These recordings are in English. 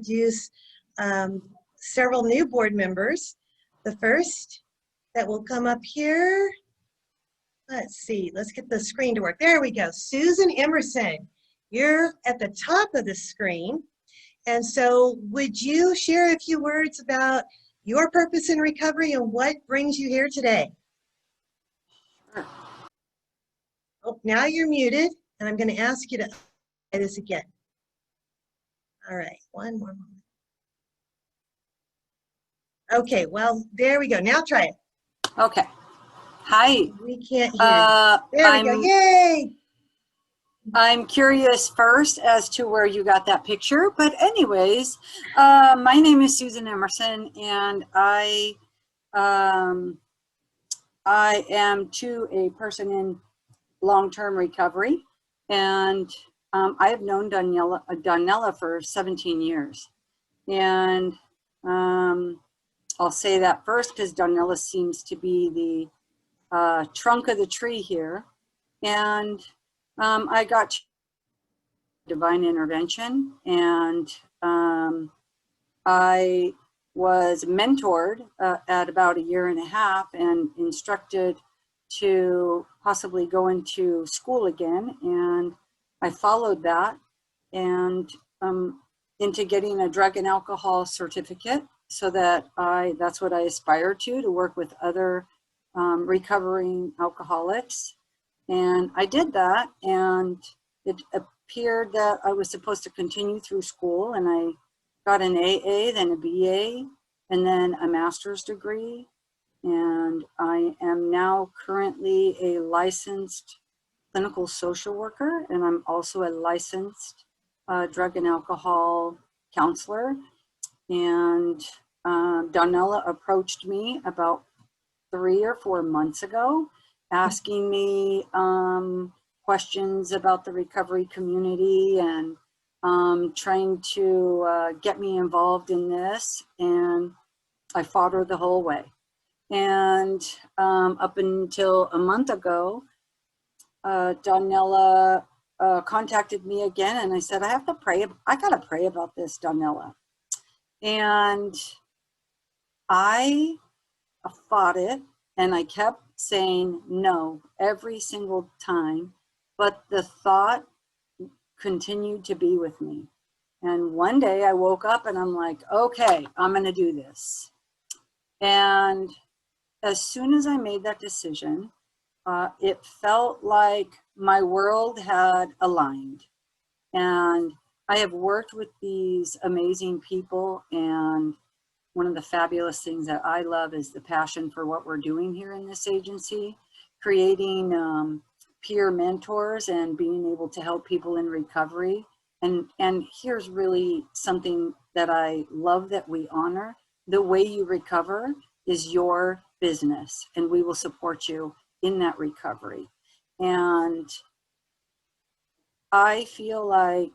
introduce several new board members. The first that will come up here, let's see, let's get the screen to work. There we go. Susan Emerson, you're at the top of the screen. And so would you share a few words about your purpose in recovery and what brings you here today? Sure. Oh, now you're muted, and I'm going to ask you to try this again. All right, one more moment. Okay, well, there we go. Now try it. Okay. Hi. We can't hear you. There we go. Yay! I'm curious first as to where you got that picture, but anyways, my name is Susan Emerson, and I am too a person in long-term recovery, and I have known Donella for 17 years, and I'll say that first because Donella seems to be the trunk of the tree here, and I got divine intervention, and I was mentored at about 1.5 years and instructed to possibly go into school again, and I followed that and into getting a drug and alcohol certificate, so that that's what I aspire to work with other recovering alcoholics. And I did that, and it appeared that I was supposed to continue through school, and I got an AA, then a BA, and then a master's degree. And I am now currently a licensed clinical social worker, and I'm also a licensed drug and alcohol counselor. And Donella approached me about 3 or 4 months ago, asking me questions about the recovery community and trying to get me involved in this, and I fought her the whole way. And up until a month ago, Donella contacted me again, and I said, I gotta pray about this, Donella. And I fought it, and I kept saying no every single time, but the thought continued to be with me. And one day I woke up and I'm like, okay, I'm gonna do this. And as soon as I made that decision, it felt like my world had aligned. And I have worked with these amazing people, and one of the fabulous things that I love is the passion for what we're doing here in this agency, creating peer mentors and being able to help people in recovery. And here's really something that I love that we honor. The way you recover is your business, and we will support you in that recovery. And I feel like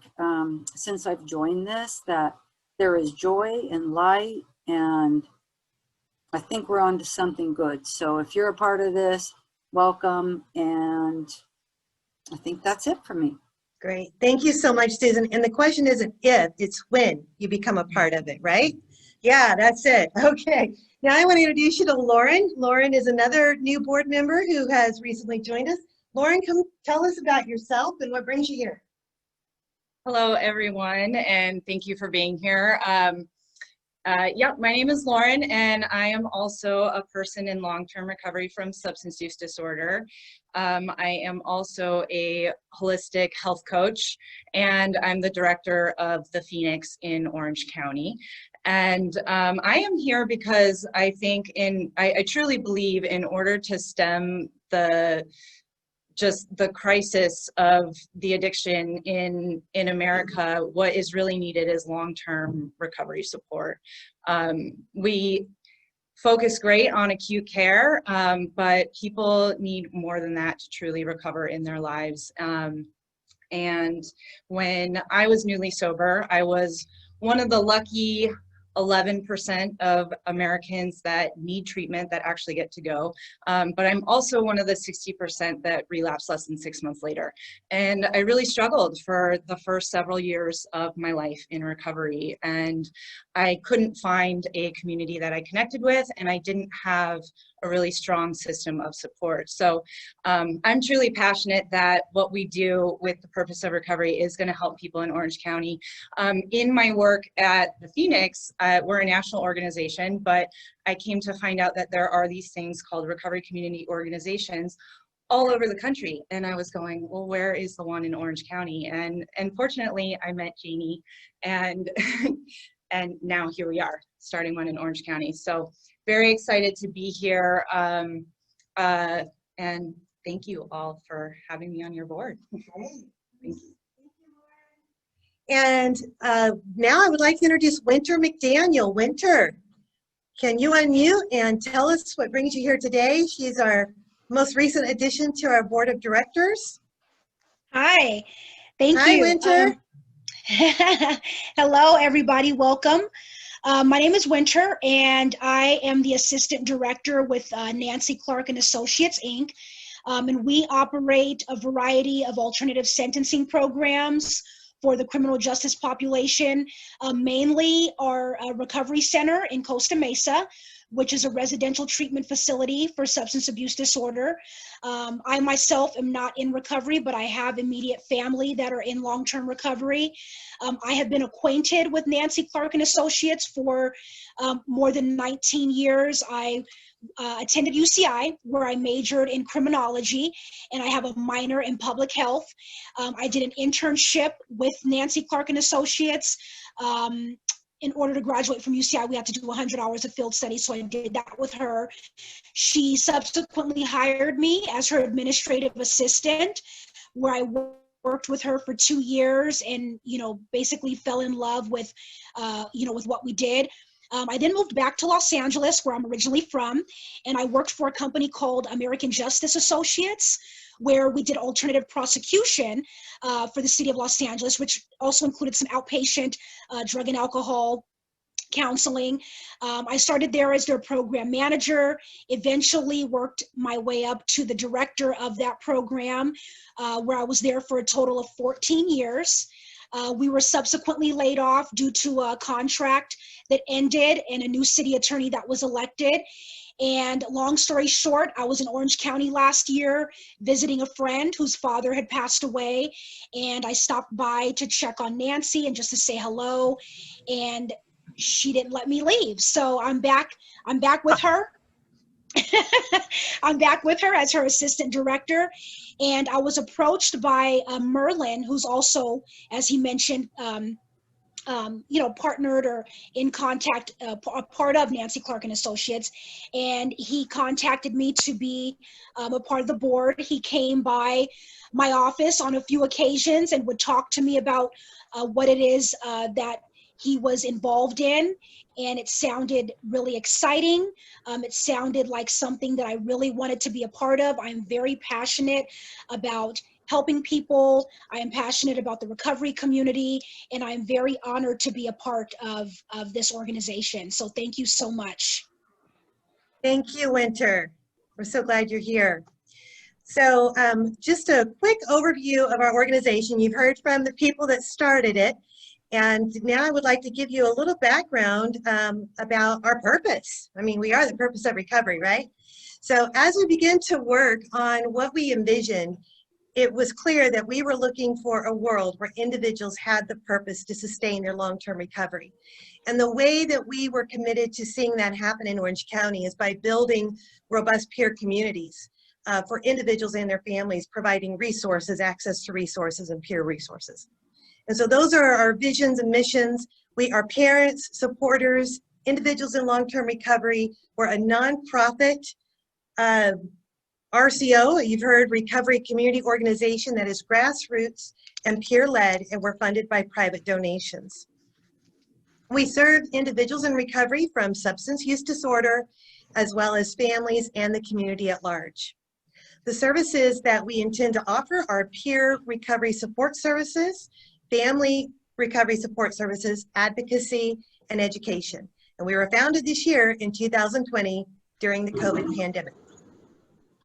since I've joined this, that there is joy and light, and I think we're on to something good. So if you're a part of this, welcome. And I think that's it for me. Great. Thank you so much, Susan. And the question isn't if, it's when you become a part of it, right? Yeah, that's it. Okay. Now I want to introduce you to Lauren. Lauren is another new board member who has recently joined us. Lauren, come tell us about yourself and what brings you here. Hello, everyone, and thank you for being here. Yeah, my name is Lauren, and I am also a person in long-term recovery from substance use disorder. I am also a holistic health coach, and I'm the director of the Phoenix in Orange County. And I am here because I think I truly believe in order to stem the crisis of the addiction in America, what is really needed is long-term recovery support. We focus great on acute care, but people need more than that to truly recover in their lives. And when I was newly sober, I was one of the lucky 11% of Americans that need treatment that actually get to go. But I'm also one of the 60% that relapse less than 6 months later. And I really struggled for the first several years of my life in recovery. And I couldn't find a community that I connected with, and I didn't have a really strong system of support. So I'm truly passionate that what we do with the Purpose of Recovery is going to help people in Orange County. In my work at the Phoenix, we're a national organization, but I came to find out that there are these things called recovery community organizations all over the country. And I was going, well, where is the one in Orange County? And fortunately, I met Janie, and and now here we are, starting one in Orange County. So very excited to be here. And thank you all for having me on your board. Thank you. And now I would like to introduce Winter McDaniel. Winter, can you unmute and tell us what brings you here today? She's our most recent addition to our board of directors. Hi, thank Hi, you. Winter. Hello, everybody. Welcome. My name is Winter, and I am the assistant director with Nancy Clark and Associates, Inc. And we operate a variety of alternative sentencing programs for the criminal justice population, mainly our recovery center in Costa Mesa, which is a residential treatment facility for substance abuse disorder. I myself am not in recovery, but I have immediate family that are in long-term recovery. I have been acquainted with Nancy Clark and Associates for more than 19 years. I attended UCI, where I majored in criminology, and I have a minor in public health. I did an internship with Nancy Clark and Associates. In order to graduate from UCI, we had to do 100 hours of field study, so I did that with her. She subsequently hired me as her administrative assistant, where I worked with her for 2 years and, basically fell in love with, with what we did. I then moved back to Los Angeles, where I'm originally from, and I worked for a company called American Justice Associates, where we did alternative prosecution for the city of Los Angeles, which also included some outpatient drug and alcohol counseling. I started there as their program manager, eventually worked my way up to the director of that program, where I was there for a total of 14 years. We were subsequently laid off due to a contract that ended and a new city attorney that was elected. And long story short, I was in Orange County last year visiting a friend whose father had passed away. And I stopped by to check on Nancy and just to say hello. And she didn't let me leave. So I'm back with her. I'm back with her as her assistant director. And I was approached by Merlin, who's also, as he mentioned, partnered or in contact, a part of Nancy Clark and Associates. And he contacted me to be a part of the board. He came by my office on a few occasions and would talk to me about what it is that he was involved in. And it sounded really exciting. It sounded like something that I really wanted to be a part of. I'm very passionate about helping people. I am passionate about the recovery community, and I'm very honored to be a part of this organization. So thank you so much. Thank you, Winter. We're so glad you're here. So just a quick overview of our organization. You've heard from the people that started it. And now I would like to give you a little background about our purpose. I mean, we are the purpose of recovery, right? So as we begin to work on what we envisioned, it was clear that we were looking for a world where individuals had the purpose to sustain their long-term recovery. And the way that we were committed to seeing that happen in Orange County is by building robust peer communities for individuals and their families, providing resources, access to resources, and peer resources. And so those are our visions and missions. We are parents, supporters, individuals in long-term recovery. We're a nonprofit RCO, you've heard, recovery community organization that is grassroots and peer-led, and we're funded by private donations. We serve individuals in recovery from substance use disorder, as well as families and the community at large. The services that we intend to offer are peer recovery support services, family recovery support services, advocacy, and education. And we were founded this year in 2020 during the COVID pandemic.